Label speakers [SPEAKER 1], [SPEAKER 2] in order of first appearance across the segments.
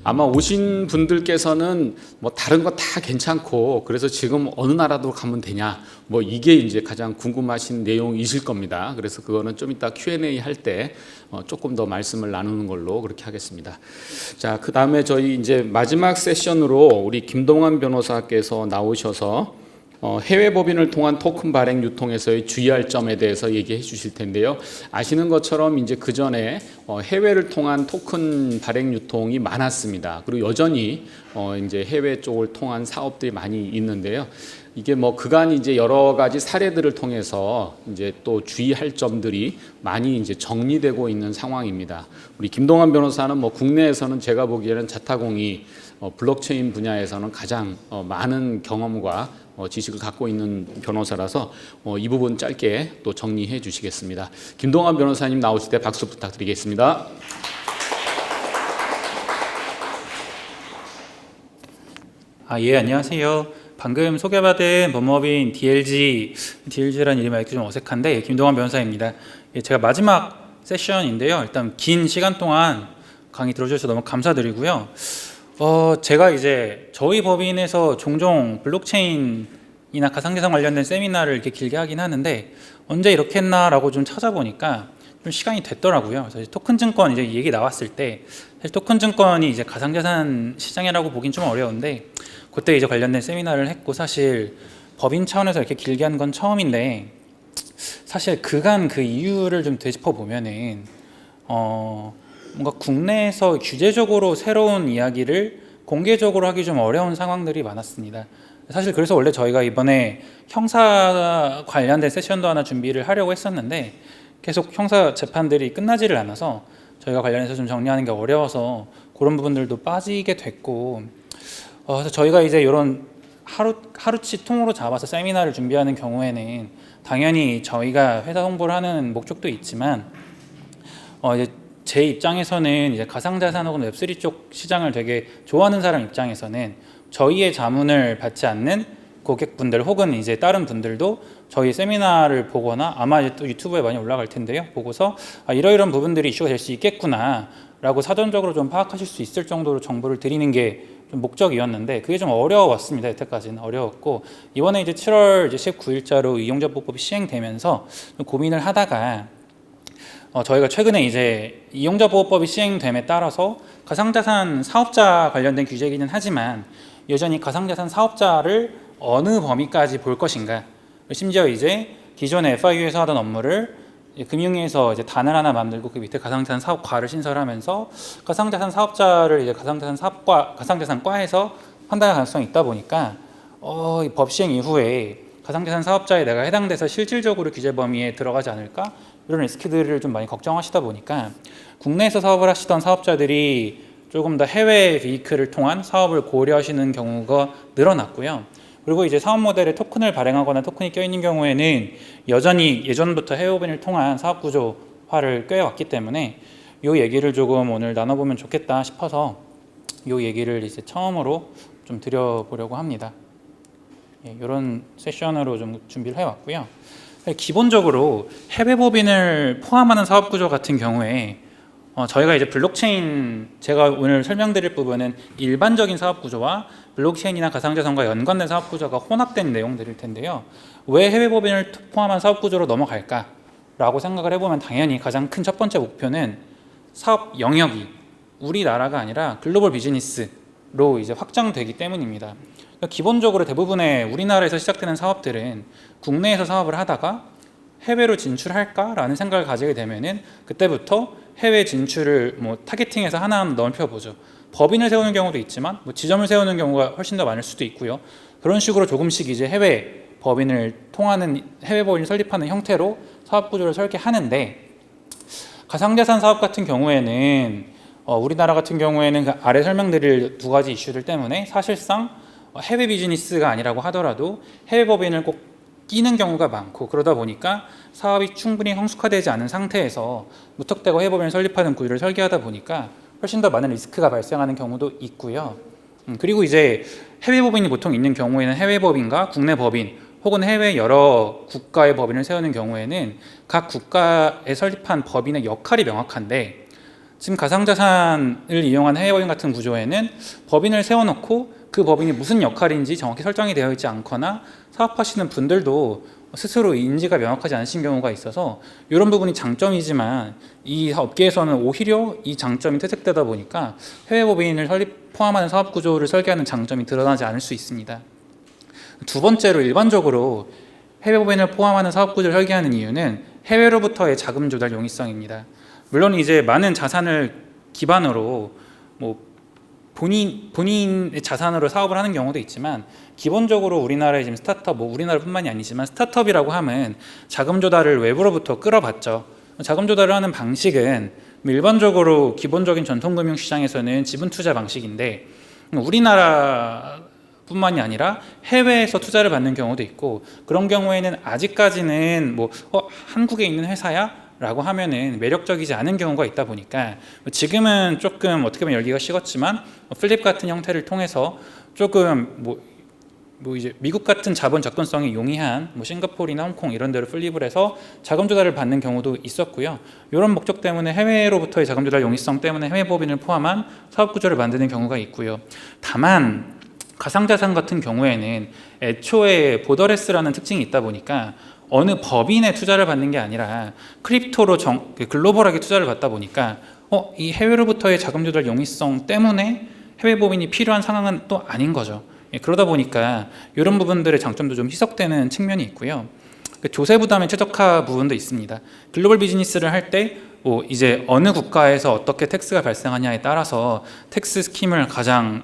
[SPEAKER 1] 아마 오신 분들께서는 뭐 다른 거 다 괜찮고 그래서 지금 어느 나라도 가면 되냐 뭐 이게 이제 가장 궁금하신 내용이실 겁니다. 그래서 그거는 좀 이따 Q&A 할 때 조금 더 말씀을 나누는 걸로 그렇게 하겠습니다. 자, 그 다음에 저희 이제 마지막 세션으로 우리 김동완 변호사께서 나오셔서 해외 법인을 통한 토큰 발행 유통에서의 주의할 점에 대해서 얘기해 주실 텐데요. 아시는 것처럼 이제 그 전에 해외를 통한 토큰 발행 유통이 많았습니다. 그리고 여전히 이제 해외 쪽을 통한 사업들이 많이 있는데요. 이게 뭐 그간 이제 여러 가지 사례들을 통해서 이제 또 주의할 점들이 많이 이제 정리되고 있는 상황입니다. 우리 김동완 변호사는 뭐 국내에서는 제가 보기에는 자타공이 블록체인 분야에서는 가장 많은 경험과 지식을 갖고 있는 변호사라서 이 부분 짧게 또 정리해 주시겠습니다. 김동완 변호사님 나오실 때 박수 부탁드리겠습니다.
[SPEAKER 2] 예, 안녕하세요. 방금 소개받은 법무법인 DLG라는 이름이 알기 좀 어색한데 김동완 변호사입니다. 제가 마지막 세션인데요. 일단 긴 시간 동안 강의 들어주셔서 너무 감사드리고요. 제가 이제 저희 법인에서 종종 블록체인이나 가상자산 관련된 세미나를 이렇게 길게 하긴 하는데 언제 이렇게 했나라고 좀 찾아보니까 좀 시간이 됐더라고요. 그래서 토큰 증권 이제 얘기 나왔을 때 사실 토큰 증권이 이제 가상자산 시장이라고 보긴 좀 어려운데 그때 이제 관련된 세미나를 했고 사실 법인 차원에서 이렇게 길게 한 건 처음인데 사실 그간 그 이유를 좀 되짚어 보면은 뭔가 국내에서 규제적으로 새로운 이야기를 공개적으로 하기 좀 어려운 상황들이 많았습니다. 사실 그래서 원래 저희가 이번에 형사 관련된 세션도 하나 준비를 하려고 했었는데 계속 형사 재판들이 끝나지를 않아서 저희가 관련해서 좀 정리하는 게 어려워서 그런 부분들도 빠지게 됐고 그래서 저희가 이제 이런 하루치 통으로 잡아서 세미나를 준비하는 경우에는 당연히 저희가 회사 홍보를 하는 목적도 있지만 이제 제 입장에서는 이제 가상자산 혹은 웹3 쪽 시장을 되게 좋아하는 사람 입장에서는 저희의 자문을 받지 않는 고객분들 혹은 이제 다른 분들도 저희 세미나를 보거나 아마 이제 또 유튜브에 많이 올라갈 텐데요. 보고서 이러이러한 부분들이 이슈가 될 수 있겠구나 라고 사전적으로 좀 파악하실 수 있을 정도로 정보를 드리는 게 좀 목적이었는데 그게 좀 어려웠습니다. 여태까지는 어려웠고 이번에 이제 7월 이제 19일자로 이용자보호법이 시행되면서 좀 고민을 하다가 저희가 최근에 이제 이용자보호법이 시행됨에 따라서 가상자산 사업자 관련된 규제이기는 하지만 여전히 가상자산 사업자를 어느 범위까지 볼 것인가 심지어 이제 기존의 FIU에서 하던 업무를 금융위에서 이제 단을 하나 만들고 그 밑에 가상자산 사업과를 신설하면서 가상자산 사업자를 이제 가상자산과에서 판단할 가능성이 있다 보니까 이 법 시행 이후에 가상자산 사업자에 내가 해당돼서 실질적으로 규제 범위에 들어가지 않을까 이런 리스크들을 좀 많이 걱정하시다 보니까 국내에서 사업을 하시던 사업자들이 조금 더 해외 비이클을 통한 사업을 고려하시는 경우가 늘어났고요. 그리고 이제 사업 모델에 토큰을 발행하거나 토큰이 껴있는 경우에는 여전히 예전부터 해외 법인을 통한 사업 구조화를 꾀해왔기 때문에 이 얘기를 조금 오늘 나눠보면 좋겠다 싶어서 이 얘기를 이제 처음으로 좀 드려보려고 합니다. 이런 세션으로 좀 준비를 해왔고요. 기본적으로 해외 법인을 포함하는 사업 구조 같은 경우에 저희가 이제 블록체인 제가 오늘 설명드릴 부분은 일반적인 사업 구조와 블록체인이나 가상자산과 연관된 사업 구조가 혼합된 내용들일 텐데요. 왜 해외 법인을 포함한 사업 구조로 넘어갈까라고 생각을 해보면 당연히 가장 큰 첫 번째 목표는 사업 영역이 우리나라가 아니라 글로벌 비즈니스로 이제 확장되기 때문입니다. 그러니까 기본적으로 대부분의 우리나라에서 시작되는 사업들은 국내에서 사업을 하다가 해외로 진출할까라는 생각을 가지게 되면은 그때부터 해외 진출을 타겟팅해서 하나하나 넓혀보죠. 법인을 세우는 경우도 있지만 지점을 세우는 경우가 훨씬 더 많을 수도 있고요. 그런 식으로 조금씩 이제 해외 법인을 통하는 해외 법인을 설립하는 형태로 사업 구조를 설계하는데 가상자산 사업 같은 경우에는 우리나라 같은 경우에는 그 아래 설명드릴 두 가지 이슈들 때문에 사실상 해외 비즈니스가 아니라고 하더라도 해외 법인을 꼭 끼는 경우가 많고 그러다 보니까 사업이 충분히 성숙화되지 않은 상태에서 무턱대고 해외 법인을 설립하는 구조를 설계하다 보니까 훨씬 더 많은 리스크가 발생하는 경우도 있고요. 그리고 이제 해외 법인이 보통 있는 경우에는 해외 법인과 국내 법인 혹은 해외 여러 국가의 법인을 세우는 경우에는 각 국가에 설립한 법인의 역할이 명확한데 지금 가상자산을 이용한 해외법인 같은 구조에는 법인을 세워놓고 그 법인이 무슨 역할인지 정확히 설정이 되어 있지 않거나 사업하시는 분들도 스스로 인지가 명확하지 않으신 경우가 있어서 이런 부분이 장점이지만 이 업계에서는 오히려 이 장점이 퇴색되다 보니까 해외법인을 포함하는 사업구조를 설계하는 장점이 드러나지 않을 수 있습니다. 두 번째로 일반적으로 해외법인을 포함하는 사업구조를 설계하는 이유는 해외로부터의 자금 조달 용이성입니다. 물론 이제 많은 자산을 기반으로 본인의 자산으로 사업을 하는 경우도 있지만 기본적으로 우리나라의 지금 스타트업, 우리나라뿐만이 아니지만 스타트업이라고 하면 자금 조달을 외부로부터 끌어봤죠. 자금 조달을 하는 방식은 일반적으로 기본적인 전통금융 시장에서는 지분 투자 방식인데 우리나라뿐만이 아니라 해외에서 투자를 받는 경우도 있고 그런 경우에는 아직까지는 한국에 있는 회사야? 라고 하면은 매력적이지 않은 경우가 있다 보니까 지금은 조금 어떻게 보면 열기가 식었지만 플립 같은 형태를 통해서 조금 이제 미국 같은 자본 접근성이 용이한 싱가포르나 홍콩 이런 데로 플립을 해서 자금 조달을 받는 경우도 있었고요. 이런 목적 때문에 해외로부터의 자금 조달 용이성 때문에 해외 법인을 포함한 사업 구조를 만드는 경우가 있고요. 다만 가상자산 같은 경우에는 애초에 보더레스라는 특징이 있다 보니까 어느 법인에 투자를 받는 게 아니라 크립토로 글로벌하게 투자를 받다 보니까 이 해외로부터의 자금 조달 용이성 때문에 해외 법인이 필요한 상황은 또 아닌 거죠. 그러다 보니까 이런 부분들의 장점도 좀 희석되는 측면이 있고요. 조세 부담의 최적화 부분도 있습니다. 글로벌 비즈니스를 할 때 이제 어느 국가에서 어떻게 텍스가 발생하냐에 따라서 텍스 스킴을 가장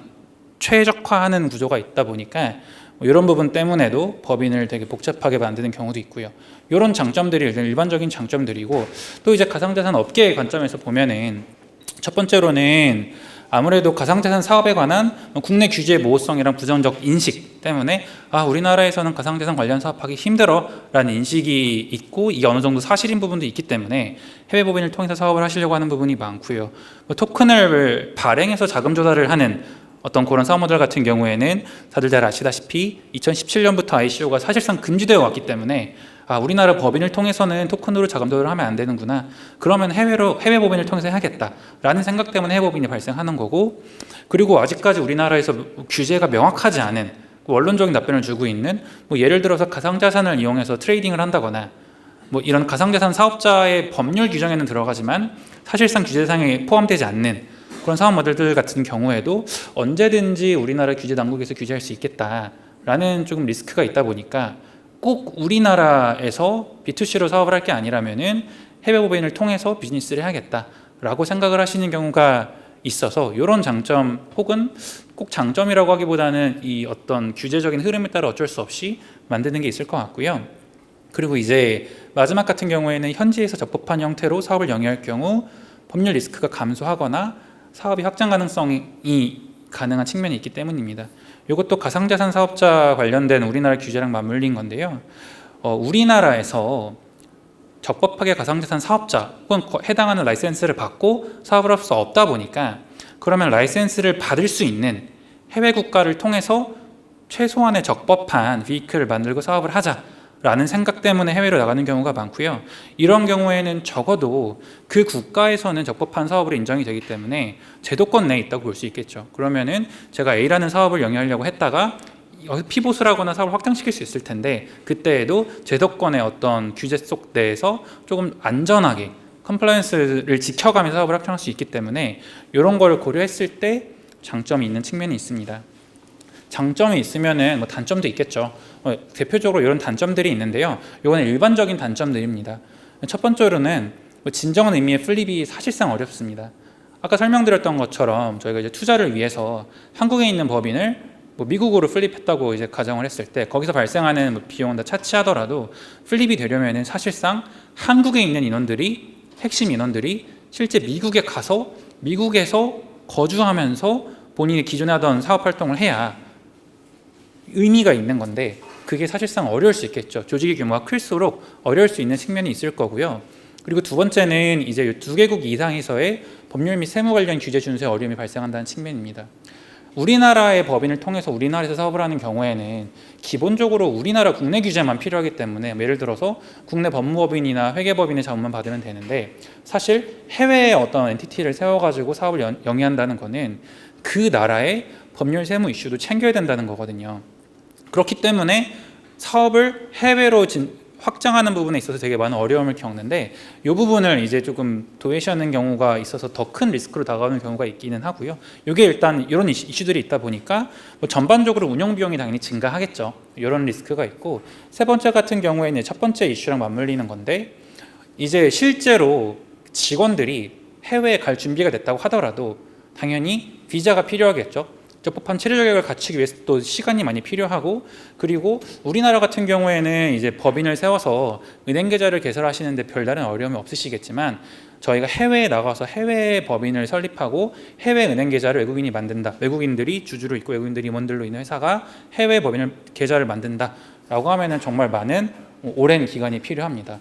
[SPEAKER 2] 최적화하는 구조가 있다 보니까 이런 부분 때문에도 법인을 되게 복잡하게 만드는 경우도 있고요. 이런 장점들이 일반적인 장점들이고 또 이제 가상자산 업계의 관점에서 보면은 첫 번째로는 아무래도 가상자산 사업에 관한 국내 규제의 모호성이랑 부정적 인식 때문에 우리나라에서는 가상자산 관련 사업하기 힘들어 라는 인식이 있고 이게 어느 정도 사실인 부분도 있기 때문에 해외 법인을 통해서 사업을 하시려고 하는 부분이 많고요. 토큰을 발행해서 자금 조달을 하는 어떤 그런 사업 모델 같은 경우에는 다들 잘 아시다시피 2017년부터 ICO가 사실상 금지되어 왔기 때문에 우리나라 법인을 통해서는 토큰으로 자금 조달을 하면 안 되는구나. 그러면 해외 법인을 통해서 해야겠다라는 생각 때문에 해외 법인이 발생하는 거고 그리고 아직까지 우리나라에서 규제가 명확하지 않은 원론적인 답변을 주고 있는 예를 들어서 가상자산을 이용해서 트레이딩을 한다거나 이런 가상자산 사업자의 법률 규정에는 들어가지만 사실상 규제상에 포함되지 않는 그런 사업 모델들 같은 경우에도 언제든지 우리나라 규제 당국에서 규제할 수 있겠다라는 조금 리스크가 있다 보니까 꼭 우리나라에서 B2C로 사업을 할 게 아니라면은 해외 법인을 통해서 비즈니스를 해야겠다라고 생각을 하시는 경우가 있어서 이런 장점 혹은 꼭 장점이라고 하기보다는 이 어떤 규제적인 흐름에 따라 어쩔 수 없이 만드는 게 있을 것 같고요. 그리고 이제 마지막 같은 경우에는 현지에서 적법한 형태로 사업을 영위할 경우 법률 리스크가 감소하거나 사업이 확장 가능성이 가능한 측면이 있기 때문입니다. 이것도 가상자산 사업자 관련된 우리나라 규제랑 맞물린 건데요. 우리나라에서 적법하게 가상자산 사업자 혹은 해당하는 라이센스를 받고 사업을 할 수 없다 보니까 그러면 라이센스를 받을 수 있는 해외 국가를 통해서 최소한의 적법한 비이클을 만들고 사업을 하자라는 생각 때문에 해외로 나가는 경우가 많고요. 이런 경우에는 적어도 그 국가에서는 적법한 사업으로 인정이 되기 때문에 제도권 내에 있다고 볼 수 있겠죠. 그러면은 제가 A라는 사업을 영위하려고 했다가 피봇을 하거나 사업을 확장시킬 수 있을 텐데 그때에도 제도권의 어떤 규제 속 내에서 조금 안전하게 컴플라이언스를 지켜가면서 사업을 확장할 수 있기 때문에 이런 걸 고려했을 때 장점이 있는 측면이 있습니다. 장점이 있으면은 단점도 있겠죠. 대표적으로 이런 단점들이 있는데요. 이거는 일반적인 단점들입니다. 첫 번째로는 진정한 의미의 플립이 사실상 어렵습니다. 아까 설명드렸던 것처럼 저희가 이제 투자를 위해서 한국에 있는 법인을 미국으로 플립했다고 이제 가정을 했을 때 거기서 발생하는 비용은 다 차치하더라도 플립이 되려면은 사실상 한국에 있는 인원들이 핵심 인원들이 실제 미국에 가서 미국에서 거주하면서 본인이 기존에 하던 사업 활동을 해야 의미가 있는 건데 그게 사실상 어려울 수 있겠죠. 조직의 규모가 클수록 어려울 수 있는 측면이 있을 거고요. 그리고 두 번째는 이제 두 개국 이상에서의 법률 및 세무 관련 규제 준수에 어려움이 발생한다는 측면입니다. 우리나라의 법인을 통해서 우리나라에서 사업을 하는 경우에는 기본적으로 우리나라 국내 규제만 필요하기 때문에 예를 들어서 국내 법무법인이나 회계법인의 자문만 받으면 되는데, 사실 해외에 어떤 엔티티를 세워가지고 사업을 영위한다는 거는 그 나라의 법률 세무 이슈도 챙겨야 된다는 거거든요. 그렇기 때문에 사업을 해외로 확장하는 부분에 있어서 되게 많은 어려움을 겪는데, 이 부분을 이제 조금 도외시하는 경우가 있어서 더 큰 리스크로 다가오는 경우가 있기는 하고요. 이게 일단 이런 이슈들이 있다 보니까 뭐 전반적으로 운영 비용이 당연히 증가하겠죠. 이런 리스크가 있고, 세 번째 같은 경우에는 첫 번째 이슈랑 맞물리는 건데, 이제 실제로 직원들이 해외에 갈 준비가 됐다고 하더라도 당연히 비자가 필요하겠죠. 적법한 체류 자격을 갖추기 위해서 또 시간이 많이 필요하고, 그리고 우리나라 같은 경우에는 이제 법인을 세워서 은행 계좌를 개설하시는데 별다른 어려움이 없으시겠지만, 저희가 해외에 나가서 해외 법인을 설립하고 해외 은행 계좌를 외국인이 만든다, 외국인들이 주주로 있고 외국인들이 임원들로 있는 회사가 해외 법인을 계좌를 만든다라고 하면은 정말 많은 오랜 기간이 필요합니다.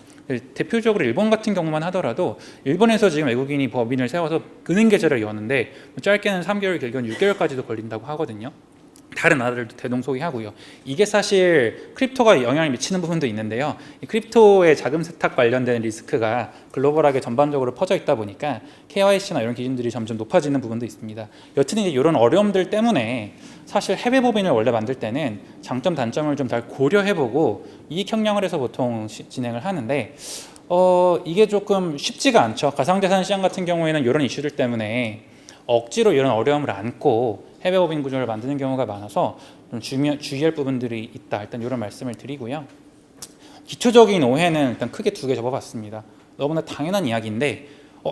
[SPEAKER 2] 대표적으로 일본 같은 경우만 하더라도 일본에서 지금 외국인이 법인을 세워서 은행 계좌를 여는데 짧게는 3개월, 길게는 6개월까지도 걸린다고 하거든요. 다른 나라들도 대동소이하고요. 이게 사실 크립토가 영향을 미치는 부분도 있는데요. 이 크립토의 자금 세탁 관련된 리스크가 글로벌하게 전반적으로 퍼져 있다 보니까 KYC나 이런 기준들이 점점 높아지는 부분도 있습니다. 여튼 이제 이런 어려움들 때문에 사실 해외 법인을 원래 만들 때는 장점 단점을 좀 잘 고려해보고 이익 형량을 해서 보통 진행을 하는데, 이게 조금 쉽지가 않죠. 가상자산 시장 같은 경우에는 이런 이슈들 때문에 억지로 이런 어려움을 안고 해외 법인 구조를 만드는 경우가 많아서 좀 주의할 부분들이 있다. 일단 이런 말씀을 드리고요. 기초적인 오해는 일단 크게 두 개 접어봤습니다. 너무나 당연한 이야기인데,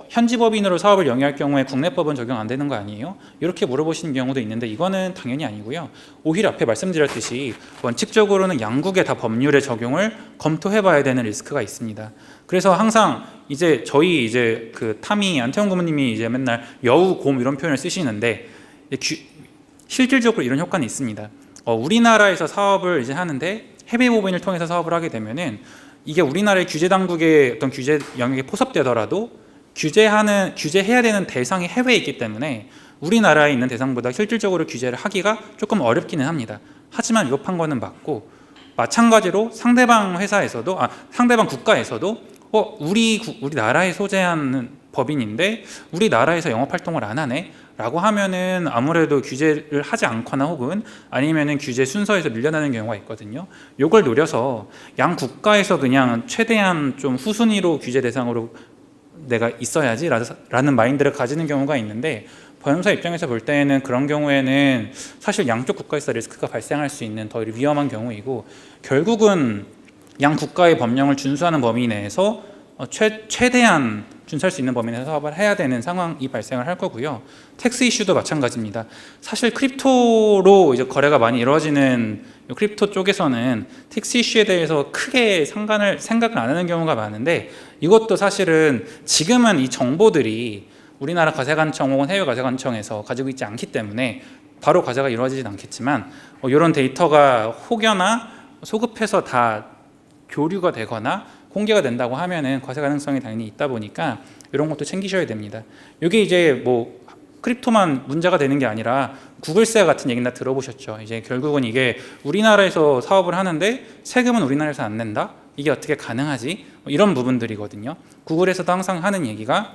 [SPEAKER 2] 현지 법인으로 사업을 영위할 경우에 국내법은 적용 안 되는 거 아니에요? 이렇게 물어보시는 경우도 있는데, 이거는 당연히 아니고요. 오히려 앞에 말씀드렸듯이 원칙적으로는 양국의 다 법률의 적용을 검토해봐야 되는 리스크가 있습니다. 그래서 항상 이제 저희 이제 그 타미 안태원 고문님이 이제 맨날 여우 곰 이런 표현을 쓰시는데, 실질적으로 이런 효과는 있습니다. 우리나라에서 사업을 이제 하는데 해외 법인을 통해서 사업을 하게 되면은 이게 우리나라의 규제 당국의 어떤 규제 영역에 포섭되더라도 규제해야 되는 대상이 해외에 있기 때문에 우리나라에 있는 대상보다 실질적으로 규제를 하기가 조금 어렵기는 합니다. 하지만 위법한 거는 맞고, 마찬가지로 상대방 회사에서도 상대방 국가에서도 우리 나라에 소재하는 법인인데 우리 나라에서 영업 활동을 안 하네 라고 하면은 아무래도 규제를 하지 않거나 혹은 아니면은 규제 순서에서 밀려나는 경우가 있거든요. 요걸 노려서 양 국가에서 그냥 최대한 좀 후순위로 규제 대상으로 내가 있어야지 라는 마인드를 가지는 경우가 있는데, 변호사 입장에서 볼 때는 그런 경우에는 사실 양쪽 국가에서 리스크가 발생할 수 있는 더 위험한 경우이고, 결국은 양 국가의 법령을 준수하는 범위 내에서 최대한 준수할 수 있는 범위 내에서 사업을 해야 되는 상황이 발생을 할 거고요. 텍스 이슈도 마찬가지입니다. 사실 크립토로 이제 거래가 많이 이루어지는 크립토 쪽에서는 텍스 이슈에 대해서 크게 생각을 안 하는 경우가 많은데, 이것도 사실은 지금은 이 정보들이 우리나라 과세관청 혹은 해외 과세관청에서 가지고 있지 않기 때문에 바로 과세가 이루어지진 않겠지만, 이런 데이터가 혹여나 소급해서 다 교류가 되거나 공개가 된다고 하면은 과세 가능성이 당연히 있다 보니까 이런 것도 챙기셔야 됩니다. 이게 이제 뭐 크립토만 문제가 되는 게 아니라 구글세 같은 얘기는 다 들어보셨죠. 이제 결국은 이게 우리나라에서 사업을 하는데 세금은 우리나라에서 안 낸다? 이게 어떻게 가능하지? 이런 부분들이거든요. 구글에서도 항상 하는 얘기가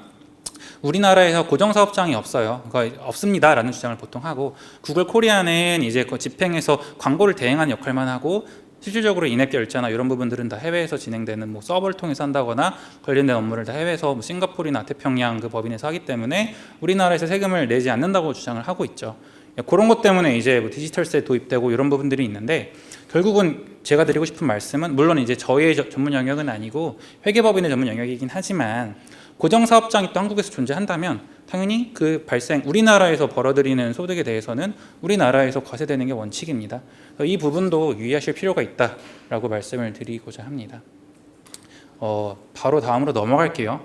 [SPEAKER 2] 우리나라에서 고정사업장이 없어요. 그러니까 없습니다라는 주장을 보통 하고, 구글 코리아는 이제 그 집행에서 광고를 대행하는 역할만 하고, 실질적으로 인앱 결제나 이런 부분들은 다 해외에서 진행되는 뭐 서버를 통해서 한다거나 관련된 업무를 다 해외에서 뭐 싱가포르나 태평양 그 법인에서 하기 때문에 우리나라에서 세금을 내지 않는다고 주장을 하고 있죠. 그런 것 때문에 이제 뭐 디지털세 도입되고 이런 부분들이 있는데, 결국은 제가 드리고 싶은 말씀은, 물론 이제 저의 전문 영역은 아니고 회계법인의 전문 영역이긴 하지만, 고정사업장이 또 한국에서 존재한다면 당연히 그 우리나라에서 벌어들이는 소득에 대해서는 우리나라에서 과세되는 게 원칙입니다. 이 부분도 유의하실 필요가 있다라고 말씀을 드리고자 합니다. 바로 다음으로 넘어갈게요.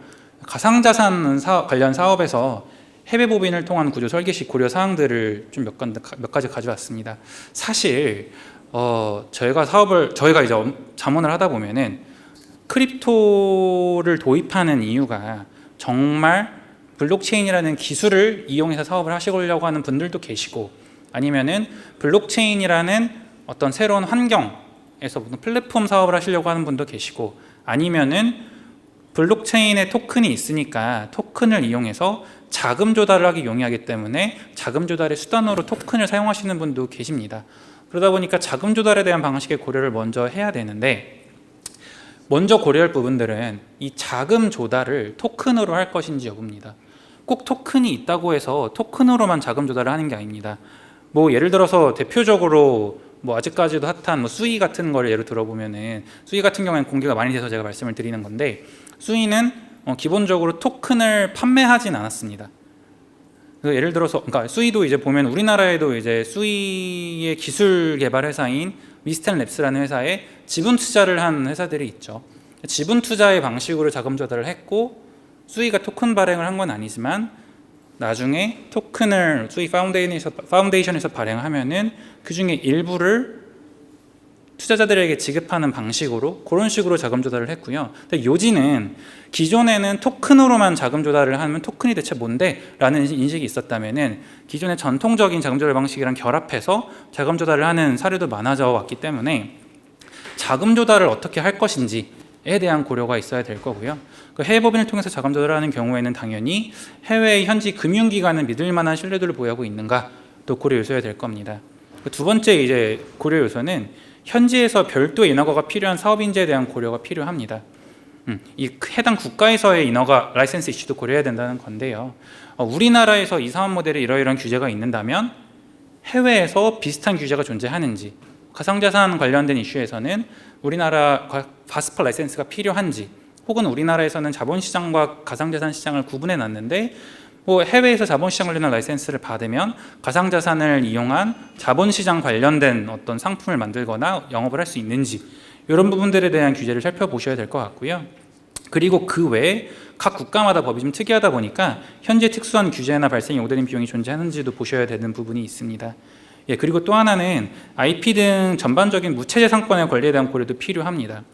[SPEAKER 2] 가상자산 관련 사업에서 해외 법인을 통한 구조 설계 시 고려 사항들을 좀 몇 가지 가져왔습니다. 사실 저희가 이제 자문을 하다 보면은 크립토를 도입하는 이유가 정말 블록체인이라는 기술을 이용해서 사업을 하시려고 하는 분들도 계시고, 아니면은 블록체인이라는 어떤 새로운 환경에서 플랫폼 사업을 하시려고 하는 분도 계시고, 아니면은 블록체인에 토큰이 있으니까 토큰을 이용해서 자금 조달을 하기 용이하기 때문에 자금 조달의 수단으로 토큰을 사용하시는 분도 계십니다. 그러다 보니까 자금 조달에 대한 방식의 고려를 먼저 해야 되는데, 먼저 고려할 부분들은 이 자금 조달을 토큰으로 할 것인지 여부입니다. 꼭 토큰이 있다고 해서 토큰으로만 자금 조달을 하는 게 아닙니다. 뭐 예를 들어서 대표적으로 뭐 아직까지도 핫한 뭐 수이 같은 거를 예로 들어보면은, 수이 같은 경우에는 공개가 많이 돼서 제가 말씀을 드리는 건데, 수이는 기본적으로 토큰을 판매하진 않았습니다. 그래서 예를 들어서, 그러니까 수이도 이제 보면 우리나라에도 이제 수이의 기술 개발 회사인 미스텐랩스라는 회사에 지분 투자를 한 회사들이 있죠. 지분 투자의 방식으로 자금 조달을 했고, 수이가 토큰 발행을 한 건 아니지만 나중에 토큰을 수이 파운데이션에서 발행하면은 그 중에 일부를 투자자들에게 지급하는 방식으로 그런 식으로 자금 조달을 했고요. 근데 요지는 기존에는 토큰으로만 자금 조달을 하면 토큰이 대체 뭔데? 라는 인식이 있었다면은 기존의 전통적인 자금 조달 방식이랑 결합해서 자금 조달을 하는 사례도 많아져 왔기 때문에 자금 조달을 어떻게 할 것인지에 대한 고려가 있어야 될 거고요. 그 해외 법인을 통해서 자금 조달을 하는 경우에는 당연히 해외의 현지 금융기관은 믿을 만한 신뢰도를 보유하고 있는가 또 고려 요소야 될 겁니다. 두 번째 이제 고려 요소는 현지에서 별도의 인허가가 필요한 사업인지에 대한 고려가 필요합니다. 이 해당 국가에서의 인허가 라이센스 이슈도 고려해야 된다는 건데요. 우리나라에서 이 사업 모델에 이러이러한 규제가 있는다면 해외에서 비슷한 규제가 존재하는지, 가상자산 관련된 이슈에서는 우리나라 바스파 라이센스가 필요한지, 혹은 우리나라에서는 자본시장과 가상자산 시장을 구분해 놨는데 뭐 해외에서 자본시장 관련한 라이센스를 받으면 가상자산을 이용한 자본시장 관련된 어떤 상품을 만들거나 영업을 할 수 있는지, 이런 부분들에 대한 규제를 살펴보셔야 될 것 같고요. 그리고 그 외에 각 국가마다 법이 좀 특이하다 보니까 현재 특수한 규제나 발생이 오되는 비용이 존재하는지도 보셔야 되는 부분이 있습니다. 예, 그리고 또 하나는 IP 등 전반적인 무체재상권의 권리에 대한 고려도 필요합니다.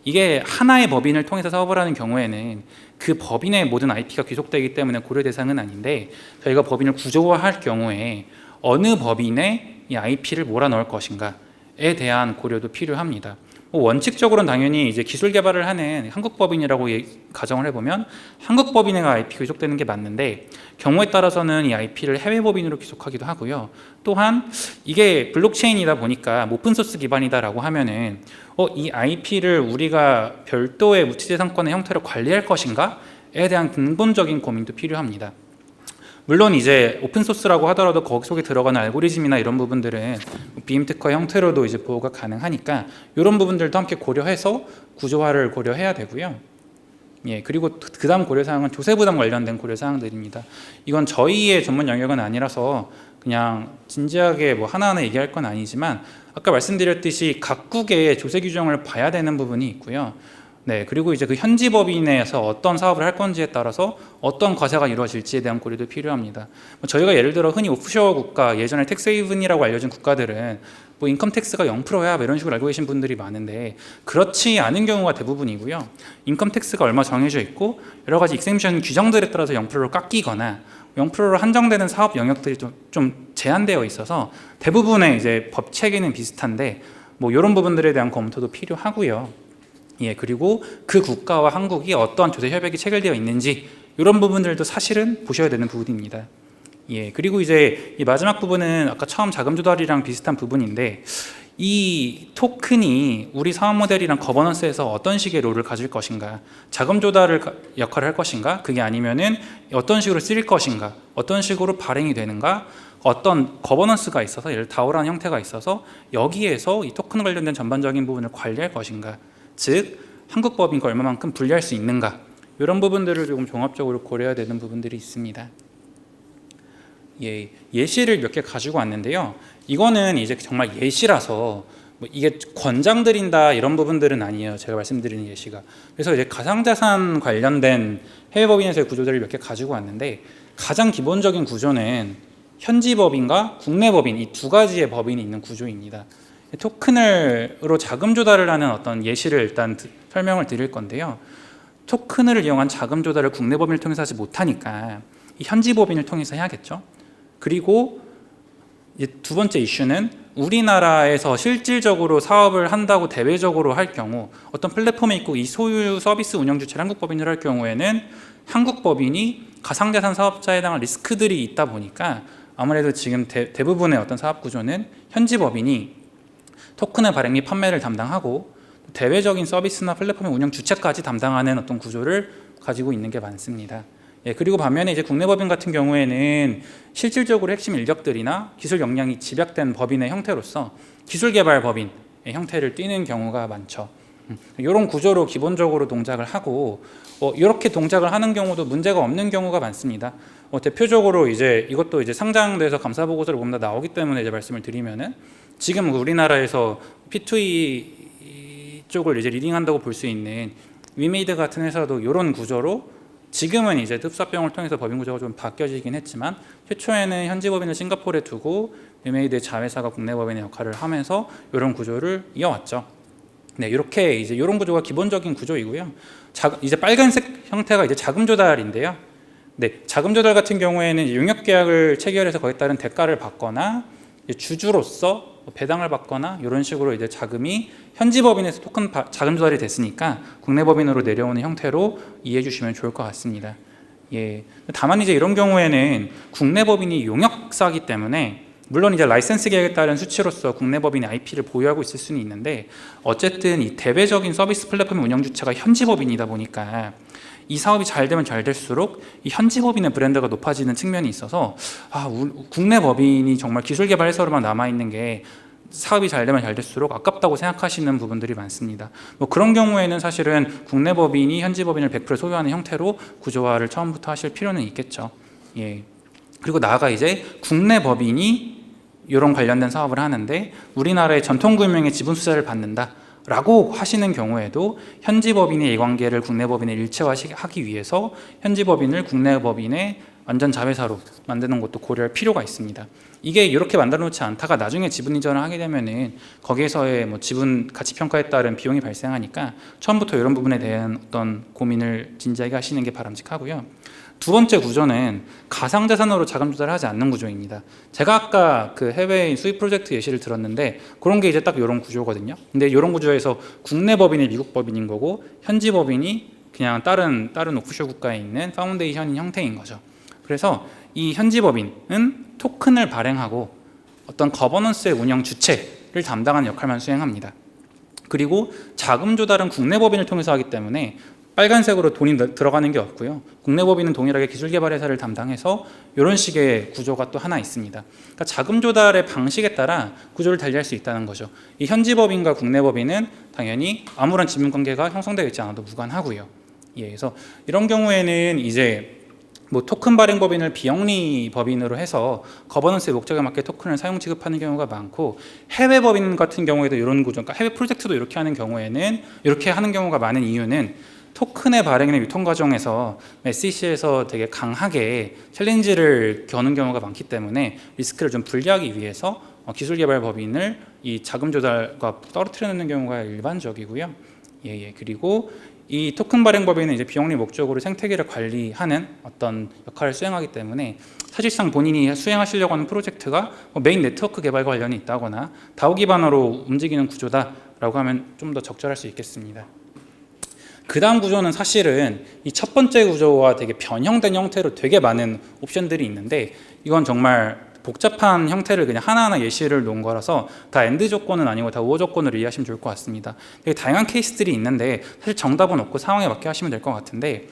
[SPEAKER 2] 이게 하나의 법인을 통해서 사업을 하는 경우에는 그 법인의 모든 IP가 귀속되기 때문에 고려 대상은 아닌데, 저희가 법인을 구조화할 경우에 어느 법인에 이 IP를 몰아넣을 것인가에 대한 고려도 필요합니다. 원칙적으로는 당연히 이제 기술 개발을 하는 한국 법인이라고 가정을 해보면 한국 법인의 IP가 귀속되는 게 맞는데, 경우에 따라서는 이 IP를 해외 법인으로 귀속하기도 하고요. 또한 이게 블록체인이다 보니까 오픈소스 기반이다라고 하면은 이 IP를 우리가 별도의 무체재상권의 형태로 관리할 것인가에 대한 근본적인 고민도 필요합니다. 물론 이제 오픈소스라고 하더라도 거기 속에 들어가는 알고리즘이나 이런 부분들은 비임 특허 형태로도 이제 보호가 가능하니까 이런 부분들도 함께 고려해서 구조화를 고려해야 되고요. 예, 그리고 그 다음 고려사항은 조세부담 관련된 고려사항들입니다. 이건 저희의 전문 영역은 아니라서 그냥 진지하게 뭐 하나하나 얘기할 건 아니지만, 아까 말씀드렸듯이 각국의 조세 규정을 봐야 되는 부분이 있고요. 네, 그리고 이제 그 현지 법인에서 어떤 사업을 할 건지에 따라서 어떤 과세가 이루어질지에 대한 고려도 필요합니다. 저희가 예를 들어 흔히 오프쇼어 국가, 예전에 텍스헤이븐이라고 알려진 국가들은 뭐 인컴 텍스가 0%야 이런 식으로 알고 계신 분들이 많은데, 그렇지 않은 경우가 대부분이고요. 인컴 텍스가 얼마 정해져 있고 여러 가지 익셈션 규정들에 따라서 0%로 깎이거나 0%로 한정되는 사업 영역들이 좀 제한되어 있어서 대부분의 이제 법 체계는 비슷한데 뭐 이런 부분들에 대한 검토도 필요하고요. 예, 그리고 그 국가와 한국이 어떠한 조세 협약이 체결되어 있는지 이런 부분들도 사실은 보셔야 되는 부분입니다. 예, 그리고 이제 이 마지막 부분은 아까 처음 자금 조달이랑 비슷한 부분인데, 이 토큰이 우리 사업 모델이랑 거버넌스에서 어떤 식의 롤을 가질 것인가, 자금 조달을 역할을 할 것인가, 그게 아니면은 어떤 식으로 쓰일 것인가, 어떤 식으로 발행이 되는가, 어떤 거버넌스가 있어서 예를 다오라는 형태가 있어서 여기에서 이 토큰 관련된 전반적인 부분을 관리할 것인가, 즉 한국 법인과 얼마만큼 분리할 수 있는가, 이런 부분들을 조금 종합적으로 고려해야 되는 부분들이 있습니다. 예, 예시를 몇 개 가지고 왔는데요. 이거는 이제 정말 예시라서 뭐 이게 권장드린다 이런 부분들은 아니에요. 제가 말씀드리는 예시가. 그래서 이제 가상자산 관련된 해외 법인에서의 구조들을 몇 개 가지고 왔는데, 가장 기본적인 구조는 현지 법인과 국내 법인, 이 두 가지의 법인이 있는 구조입니다. 토큰으로 자금 조달을 하는 어떤 예시를 일단 설명을 드릴 건데요. 토큰을 이용한 자금 조달을 국내 법인을 통해서 하지 못하니까 이 현지 법인을 통해서 해야겠죠. 그리고 이제 두 번째 이슈는 우리나라에서 실질적으로 사업을 한다고 대외적으로 할 경우 어떤 플랫폼에 있고 이 소유 서비스 운영 주체를 한국 법인으로 할 경우에는 한국 법인이 가상자산 사업자에 해당할 리스크들이 있다 보니까 아무래도 지금 대부분의 어떤 사업 구조는 현지 법인이 토큰의 발행 및 판매를 담당하고 대외적인 서비스나 플랫폼의 운영 주체까지 담당하는 어떤 구조를 가지고 있는 게 많습니다. 예, 그리고 반면에 이제 국내 법인 같은 경우에는 실질적으로 핵심 인력들이나 기술 역량이 집약된 법인의 형태로서 기술 개발 법인의 형태를 띠는 경우가 많죠. 이런 구조로 기본적으로 동작을 하고 이렇게 동작을 하는 경우도 문제가 없는 경우가 많습니다. 대표적으로 이제 이것도 이제 상장돼서 감사 보고서를 보면 다 나오기 때문에 이제 말씀을 드리면은 지금 우리나라에서 P2E 쪽을 이제 리딩한다고 볼 수 있는 위메이드 같은 회사도 이런 구조로 지금은 이제 흡사병을 통해서 법인 구조가 좀 바뀌어지긴 했지만 최초에는 현지 법인을 싱가포르에 두고 위메이드의 자회사가 국내 법인의 역할을 하면서 이런 구조를 이어왔죠. 네, 이렇게 이제 이런 구조가 기본적인 구조이고요. 이제 빨간색 형태가 이제 자금 조달인데요. 네, 자금 조달 같은 경우에는 용역 계약을 체결해서 거기에 따른 대가를 받거나 주주로서 배당을 받거나 이런 식으로 이제 자금이 현지 법인에서 토큰 자금 조달이 됐으니까 국내 법인으로 내려오는 형태로 이해해 주시면 좋을 것 같습니다. 예. 다만 이제 이런 경우에는 국내 법인이 용역사이기 때문에 물론 이제 라이센스 계약에 따른 수치로서 국내 법인이 IP를 보유하고 있을 수는 있는데 어쨌든 이 대외적인 서비스 플랫폼 운영 주체가 현지 법인이다 보니까 이 사업이 잘 되면 잘 될수록 이 현지 법인의 브랜드가 높아지는 측면이 있어서 국내 법인이 정말 기술 개발 회사로만 남아 있는 게 사업이 잘 되면 잘 될수록 아깝다고 생각하시는 부분들이 많습니다. 뭐 그런 경우에는 사실은 국내 법인이 현지 법인을 100% 소유하는 형태로 구조화를 처음부터 하실 필요는 있겠죠. 예. 그리고 나아가 이제 국내 법인이 이런 관련된 사업을 하는데 우리나라의 전통금융의 지분 투자를 받는다. 라고 하시는 경우에도 현지 법인의 이관계를 국내 법인에 일체화하기 위해서 현지 법인을 국내 법인의 완전 자회사로 만드는 것도 고려할 필요가 있습니다. 이게 이렇게 만들어 놓지 않다가 나중에 지분 이전을 하게 되면은 거기에서의 뭐 지분 가치 평가에 따른 비용이 발생하니까 처음부터 이런 부분에 대한 어떤 고민을 진지하게 하시는 게 바람직하고요. 두 번째 구조는 가상자산으로 자금 조달을 하지 않는 구조입니다. 제가 아까 그 해외인 수입 프로젝트 예시를 들었는데 그런 게 이제 딱 이런 구조거든요. 근데 이런 구조에서 국내 법인이 미국 법인인 거고 현지 법인이 그냥 다른 오프쇼 국가에 있는 파운데이션인 형태인 거죠. 그래서 이 현지 법인은 토큰을 발행하고 어떤 거버넌스의 운영 주체를 담당하는 역할만 수행합니다. 그리고 자금 조달은 국내 법인을 통해서 하기 때문에 빨간색으로 돈이 들어가는 게 없고요. 국내 법인은 동일하게 기술개발회사를 담당해서 이런 식의 구조가 또 하나 있습니다. 그러니까 자금 조달의 방식에 따라 구조를 달리할 수 있다는 거죠. 이 현지 법인과 국내 법인은 당연히 아무런 지분관계가 형성되어 있지 않아도 무관하고요. 예, 그래서 이런 경우에는 이제 뭐 토큰 발행 법인을 비영리 법인으로 해서 거버넌스의 목적에 맞게 토큰을 사용 지급하는 경우가 많고 해외 법인 같은 경우에도 이런 구조, 그러니까 해외 프로젝트도 이렇게 하는 경우에는 이렇게 하는 경우가 많은 이유는 토큰의 발행이나 유통 과정에서 SEC에서 되게 강하게 챌린지를 겨는 경우가 많기 때문에 리스크를 좀 분리하기 위해서 기술 개발 법인을 이 자금 조달과 떨어뜨려 놓는 경우가 일반적이고요. 예. 그리고 이 토큰 발행 법인은 이제 비영리 목적으로 생태계를 관리하는 어떤 역할을 수행하기 때문에 사실상 본인이 수행하시려고 하는 프로젝트가 메인 네트워크 개발과 관련이 있다거나 다오 기반으로 움직이는 구조다라고 하면 좀 더 적절할 수 있겠습니다. 그 다음 구조는 사실은 이 첫 번째 구조와 되게 변형된 형태로 되게 많은 옵션들이 있는데 이건 정말 복잡한 형태를 그냥 하나하나 예시를 놓은 거라서 다 엔드 조건은 아니고 다 우호 조건으로 이해하시면 좋을 것 같습니다. 되게 다양한 케이스들이 있는데 사실 정답은 없고 상황에 맞게 하시면 될 것 같은데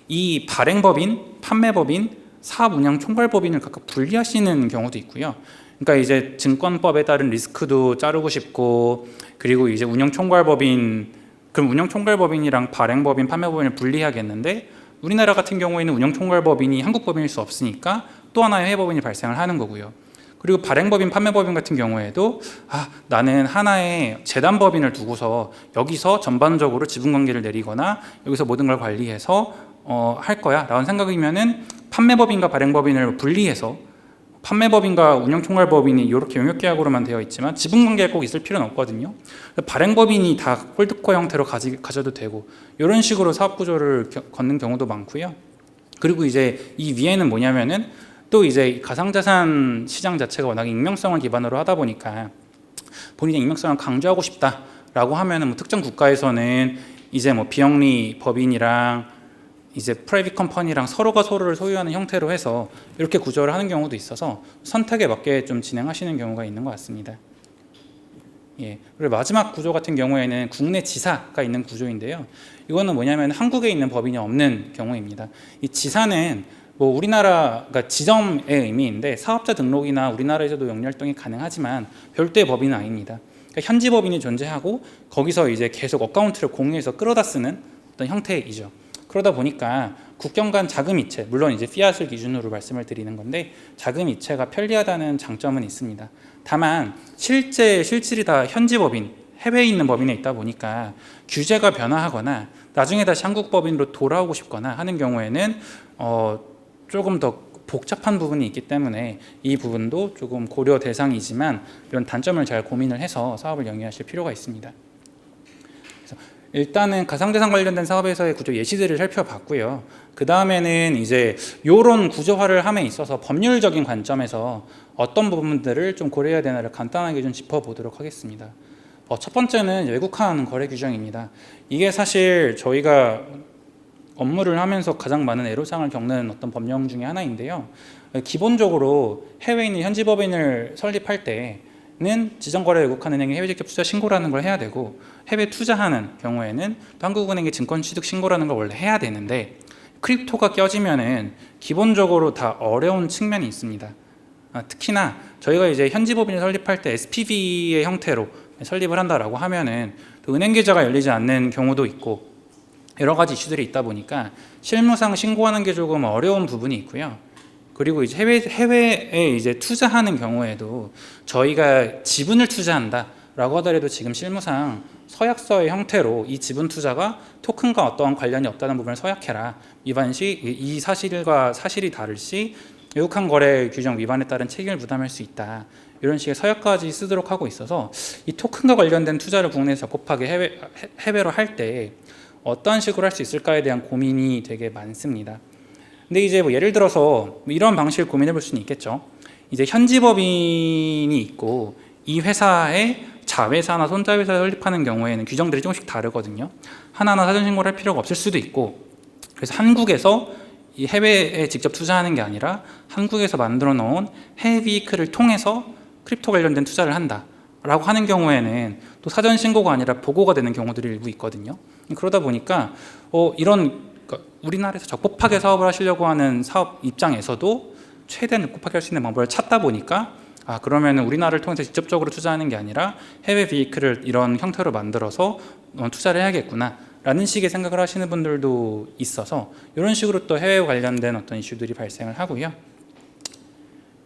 [SPEAKER 2] 이 발행법인, 판매법인, 사업운영 총괄법인을 각각 분리하시는 경우도 있고요. 그러니까 이제 증권법에 따른 리스크도 자르고 싶고 그리고 이제 운영총괄법인 그럼 운영총괄법인이랑 발행법인, 판매법인을 분리해야겠는데 우리나라 같은 경우에는 운영총괄법인이 한국법인일 수 없으니까 또 하나의 해외법인이 발생을 하는 거고요. 그리고 발행법인, 판매법인 같은 경우에도 나는 하나의 재단법인을 두고서 여기서 전반적으로 지분관계를 내리거나 여기서 모든 걸 관리해서 할 거야 라는 생각이면은 판매법인과 발행법인을 분리해서 판매법인과 운영총괄법인이 이렇게 용역계약으로만 되어 있지만 지분관계가 꼭 있을 필요는 없거든요. 발행법인이 다 홀드코 형태로 가져도 되고 이런 식으로 사업구조를 걷는 경우도 많고요. 그리고 이제 이 위에는 뭐냐면은 또 이제 가상자산 시장 자체가 워낙 익명성을 기반으로 하다 보니까 본인의 익명성을 강조하고 싶다라고 하면은 뭐 특정 국가에서는 이제 뭐 비영리 법인이랑 이제 프라이빗 컴퍼니랑 서로가 서로를 소유하는 형태로 해서 이렇게 구조를 하는 경우도 있어서 선택에 맞게 좀 진행하시는 경우가 있는 것 같습니다. 예. 그리고 마지막 구조 같은 경우에는 국내 지사가 있는 구조인데요. 이거는 뭐냐면 한국에 있는 법인이 없는 경우입니다. 이 지사는 뭐 우리나라가 그러니까 지점의 의미인데 사업자 등록이나 우리나라에서도 영리 활동이 가능하지만 별도의 법인은 아닙니다. 그러니까 현지 법인이 존재하고 거기서 이제 계속 어카운트를 공유해서 끌어다 쓰는 어떤 형태이죠. 그러다 보니까 국경 간 자금 이체, 물론 이제 피앗을 기준으로 말씀을 드리는 건데 자금 이체가 편리하다는 장점은 있습니다. 다만 실제 실질이 다 현지 법인, 해외에 있는 법인에 있다 보니까 규제가 변화하거나 나중에 다시 한국 법인으로 돌아오고 싶거나 하는 경우에는 조금 더 복잡한 부분이 있기 때문에 이 부분도 조금 고려 대상이지만 이런 단점을 잘 고민을 해서 사업을 영위하실 필요가 있습니다. 그래서 일단은 가상자산 관련된 사업에서의 구조 예시들을 살펴봤고요. 그 다음에는 이제 이런 구조화를 함에 있어서 법률적인 관점에서 어떤 부분들을 좀 고려해야 되나를 간단하게 좀 짚어보도록 하겠습니다. 첫 번째는 외국한 거래 규정입니다. 이게 사실 저희가 업무를 하면서 가장 많은 애로사항을 겪는 어떤 법령 중에 하나인데요. 기본적으로 해외에 있는 현지 법인을 설립할 때는 지정거래 외국한은행에 해외 직접 투자 신고라는 걸 해야 되고 해외 투자하는 경우에는 또 한국은행에 증권 취득 신고라는 걸 원래 해야 되는데 크립토가 껴지면은 기본적으로 다 어려운 측면이 있습니다. 특히나 저희가 이제 현지 법인을 설립할 때 SPV의 형태로 설립을 한다라고 하면은 또 은행 계좌가 열리지 않는 경우도 있고 여러 가지 이슈들이 있다 보니까 실무상 신고하는 게 조금 어려운 부분이 있고요. 그리고 이제 해외에 이제 투자하는 경우에도 저희가 지분을 투자한다라고 하더라도 지금 실무상 서약서의 형태로 이 지분 투자가 토큰과 어떠한 관련이 없다는 부분을 서약해라. 위반 시 이 사실과 사실이 다를 시 외국한 거래 규정 위반에 따른 책임을 부담할 수 있다. 이런 식의 서약까지 쓰도록 하고 있어서 이 토큰과 관련된 투자를 국내에서 적법하게 해외로 할 때 어떤 식으로 할 수 있을까에 대한 고민이 되게 많습니다. 근데 이제 뭐 예를 들어서 이런 방식을 고민해 볼 수는 있겠죠. 이제 현지 법인이 있고 이 회사의 자회사나 손자회사를 설립하는 경우에는 규정들이 조금씩 다르거든요. 하나하나 사전 신고를 할 필요가 없을 수도 있고 그래서 한국에서 이 해외에 직접 투자하는 게 아니라 한국에서 만들어 놓은 해외 비클을 통해서 크립토 관련된 투자를 한다라고 하는 경우에는 또 사전 신고가 아니라 보고가 되는 경우들이 일부 있거든요. 그러다 보니까 이런 그러니까 우리나라에서 적법하게 사업을 하시려고 하는 사업 입장에서도 최대한 적법하게 할 수 있는 방법을 찾다 보니까 그러면 우리나라를 통해서 직접적으로 투자하는 게 아니라 해외 비클을 이런 형태로 만들어서 투자를 해야겠구나 라는 식의 생각을 하시는 분들도 있어서 이런 식으로 또 해외 관련된 어떤 이슈들이 발생을 하고요.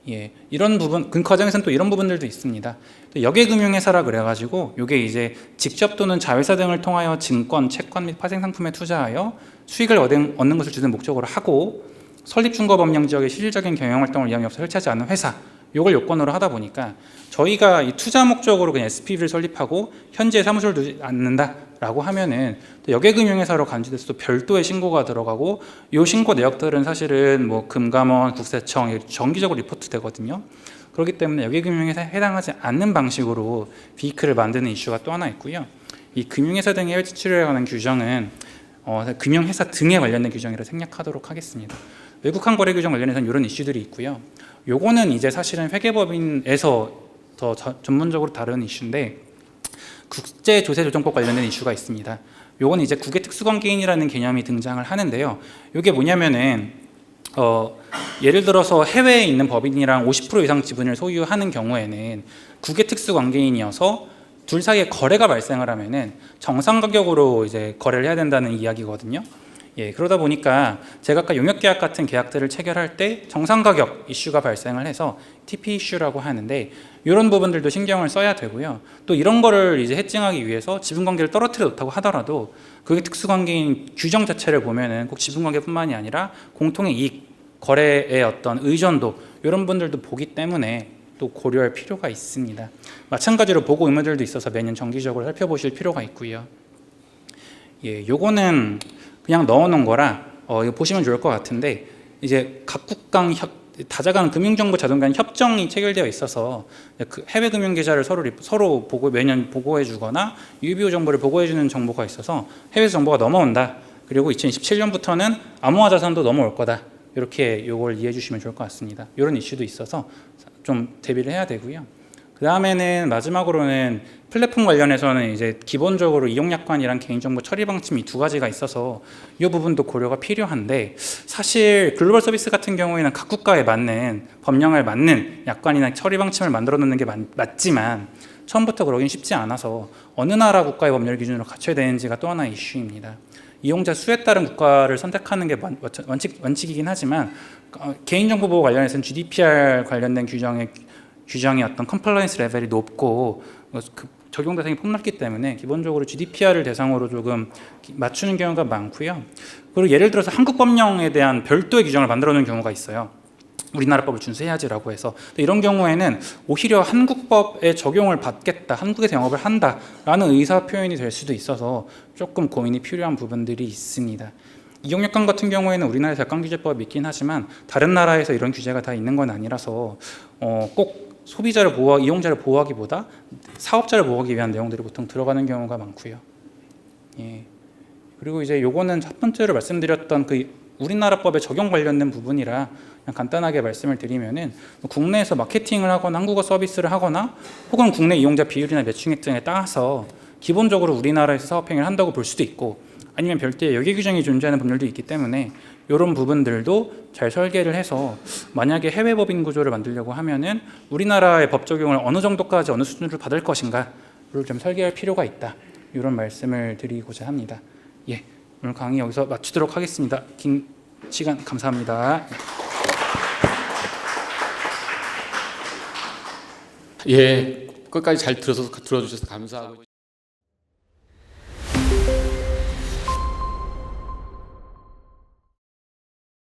[SPEAKER 2] 예, 이런 부분, 그 과정에서는 또 이런 부분들도 있습니다. 또 역외금융회사라 그래가지고 이게 이제 직접 또는 자회사 등을 통하여 증권, 채권 및 파생 상품에 투자하여 수익을 얻는 것을 주된 목적으로 하고 설립중거법령 지역의 실질적인 경영활동을 위함이 없어 설치하지 않는 회사 이걸 요건으로 하다 보니까 저희가 이 투자 목적으로 그냥 SPV를 설립하고 현지에 사무소를 두지 않는다라고 하면은 또 역외금융회사로 간주돼서 또 별도의 신고가 들어가고 이 신고 내역들은 사실은 뭐 금감원, 국세청 정기적으로 리포트 되거든요. 그렇기 때문에 역외금융회사에 해당하지 않는 방식으로 비클을 만드는 이슈가 또 하나 있고요. 이 금융회사 등의 해외 지출에 관한 규정은 금융회사 등에 관련된 규정이라 생략하도록 하겠습니다. 외국한 거래 규정 관련해서는 이런 이슈들이 있고요. 요거는 이제 사실은 회계법인에서 더 전문적으로 다루는 이슈인데 국제조세조정법 관련된 이슈가 있습니다. 요건 이제 국외특수관계인이라는 개념이 등장을 하는데요. 요게 뭐냐면은 예를 들어서 해외에 있는 법인이랑 50% 이상 지분을 소유하는 경우에는 국외특수관계인이어서 둘 사이에 거래가 발생을 하면은 정상 가격으로 이제 거래를 해야 된다는 이야기거든요. 예, 그러다 보니까 제가 아까 용역계약 같은 계약들을 체결할 때 정상가격 이슈가 발생을 해서 TP 이슈라고 하는데 이런 부분들도 신경을 써야 되고요. 또 이런 거를 이제 해칭하기 위해서 지분관계를 떨어뜨려 놓다고 하더라도 그게 특수관계인 규정 자체를 보면은 꼭 지분관계뿐만이 아니라 공통의 이익, 거래의 어떤 의존도 이런 분들도 보기 때문에 또 고려할 필요가 있습니다. 마찬가지로 보고 의무들도 있어서 매년 정기적으로 살펴보실 필요가 있고요. 예, 요거는 그냥 넣어놓은 거라 이거 보시면 좋을 것 같은데 이제 다자간 금융정보 자동간 협정이 체결되어 있어서 그 해외 금융 계좌를 서로 매년 보고해주거나 UBO 정보를 보고해주는 정보가 있어서 해외 정보가 넘어온다. 그리고 2027년부터는 암호화 자산도 넘어올 거다. 이렇게 요걸 이해해 주시면 좋을 것 같습니다. 이런 이슈도 있어서 좀 대비를 해야 되고요. 그 다음에는 마지막으로는 플랫폼 관련해서는 이제 기본적으로 이용약관이랑 개인정보 처리 방침 이 두 가지가 있어서 이 부분도 고려가 필요한데, 사실 글로벌 서비스 같은 경우에는 각 국가에 맞는 법령을 맞는 약관이나 처리 방침을 만들어 놓는 게 맞지만 처음부터 그러긴 쉽지 않아서 어느 나라 국가의 법률 기준으로 갖춰야 되는지가 또 하나의 이슈입니다. 이용자 수에 따른 국가를 선택하는 게 원칙이긴 하지만 개인정보 보호 관련해서는 GDPR 관련된 규정의 어떤 컴플라이언스 레벨이 높고 그 적용 대상이 폭넓기 때문에 기본적으로 GDPR을 대상으로 조금 맞추는 경우가 많고요. 그리고 예를 들어서 한국 법령에 대한 별도의 규정을 만들어 놓은 경우가 있어요. 우리나라 법을 준수해야지라고 해서. 이런 경우에는 오히려 한국법에 적용을 받겠다, 한국에서 영업을 한다라는 의사 표현이 될 수도 있어서 조금 고민이 필요한 부분들이 있습니다. 이용약관 같은 경우에는 우리나라에서 약관규제법이 있긴 하지만 다른 나라에서 이런 규제가 다 있는 건 아니라서 꼭 소비자를 이용자를 보호하기보다 사업자를 보호하기 위한 내용들이 보통 들어가는 경우가 많고요. 예. 그리고 이제 요거는 첫 번째로 말씀드렸던 그 우리나라 법에 적용 관련된 부분이라 그냥 간단하게 말씀을 드리면은 국내에서 마케팅을 하거나 한국어 서비스를 하거나 혹은 국내 이용자 비율이나 매칭액 등에 따라서 기본적으로 우리나라에서 사업행위를 한다고 볼 수도 있고, 아니면 별도의 여기 규정이 존재하는 법률도 있기 때문에 이런 부분들도 잘 설계를 해서 만약에 해외 법인 구조를 만들려고 하면은 우리나라의 법 적용을 어느 정도까지 어느 수준으로 받을 것인가를 좀 설계할 필요가 있다. 이런 말씀을 드리고자 합니다. 예, 오늘 강의 여기서 마치도록 하겠습니다. 긴 시간 감사합니다.
[SPEAKER 1] 예, 끝까지 잘 들어주셔서 감사하고.